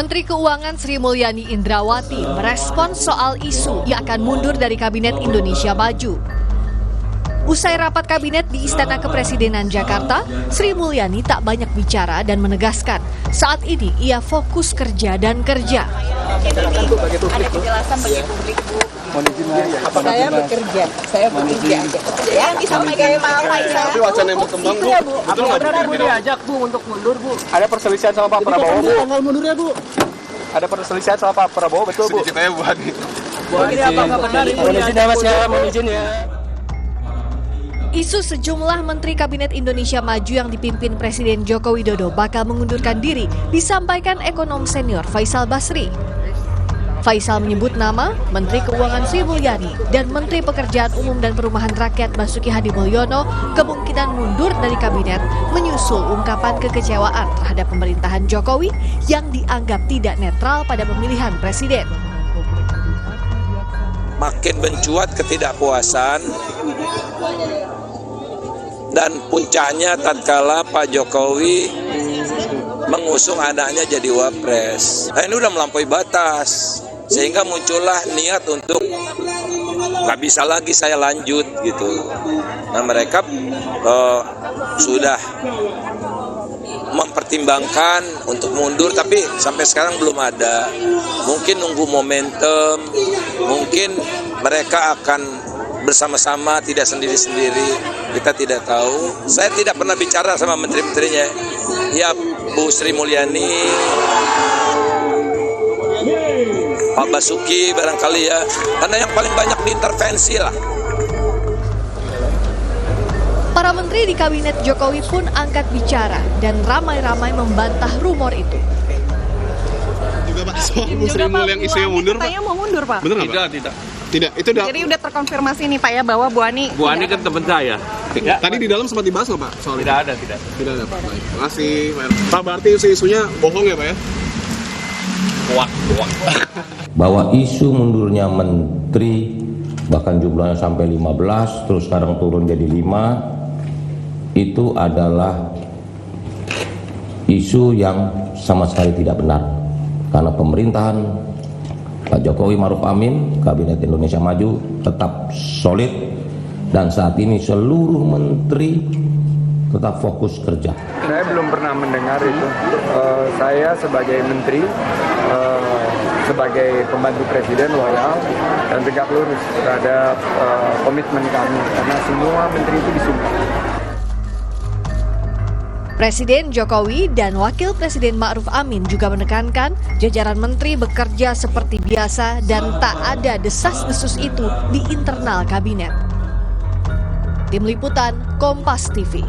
Menteri Keuangan Sri Mulyani Indrawati merespons soal isu ia akan mundur dari Kabinet Indonesia Maju. Usai rapat kabinet di Istana Kepresidenan Jakarta, Sri Mulyani tak banyak bicara dan menegaskan saat ini ia fokus kerja dan kerja. Ada kejelasan bagi publik, Bu. Saya bekerja aja. Ya, bisa kayak mau Tapi wacana yang berkembang, Bu. Betul nggak Bu diajak Bu untuk mundur, Bu? Ada perselisihan sama Pak Prabowo, Bu. Tanggal mundurnya, Bu. Ada perselisihan sama Pak Prabowo, betul, Bu? Sedikit aja, Bu Hadi. Ini apa nggak benar? Mohon izin ya, Mas ya. Mohon izin ya. Isu sejumlah Menteri Kabinet Indonesia Maju yang dipimpin Presiden Joko Widodo bakal mengundurkan diri disampaikan ekonom senior Faisal Basri. Faisal menyebut nama Menteri Keuangan Sri Mulyani dan Menteri Pekerjaan Umum dan Perumahan Rakyat Basuki Hadimulyono kemungkinan mundur dari kabinet menyusul ungkapan kekecewaan terhadap pemerintahan Jokowi yang dianggap tidak netral pada pemilihan presiden. Makin mencuat ketidakpuasan dan puncaknya tatkala Pak Jokowi mengusung anaknya jadi wapres. Nah, ini udah melampaui batas sehingga muncullah niat untuk nggak bisa lagi saya lanjut gitu. Nah mereka sudah mempertimbangkan untuk mundur tapi sampai sekarang belum ada. Mungkin nunggu momentum, mungkin mereka akan bersama-sama tidak sendiri-sendiri, kita tidak tahu. Saya tidak pernah bicara sama menteri-menterinya. Ya Bu Sri Mulyani, Pak Basuki barangkali ya, karena yang paling banyak diintervensi lah. Para menteri di kabinet Jokowi pun angkat bicara dan ramai-ramai membantah rumor itu. Juga Pak, soal Bu Sri Mulyani isunya mundur, Pak. Katanya mau mundur, Pak. Bener nggak, Pak? Tidak, itu udah. Jadi udah terkonfirmasi nih Pak ya bahwa Bu Ani Kan teman saya. Ya. Tadi di dalam sempat dibahas nggak, Pak? Soal Tidak ada. Tidak ada, Pak. Baik. Terima kasih, Pak. Pak, berarti isu-isunya bohong ya, Pak ya? Hoak. Bahwa isu mundurnya menteri bahkan jumlahnya sampai 15 terus sekarang turun jadi 5 itu adalah isu yang sama sekali tidak benar karena pemerintahan Pak Jokowi Ma'ruf Amin Kabinet Indonesia Maju tetap solid dan saat ini seluruh menteri tetap fokus kerja. Saya belum pernah mendengar itu. Saya sebagai menteri, sebagai pembantu presiden loyal dan tegak lurus terhadap komitmen kami karena semua menteri itu disumpah. Presiden Jokowi dan Wakil Presiden Ma'ruf Amin juga menekankan jajaran menteri bekerja seperti biasa dan tak ada desas-desus itu di internal kabinet. Tim Liputan Kompas TV.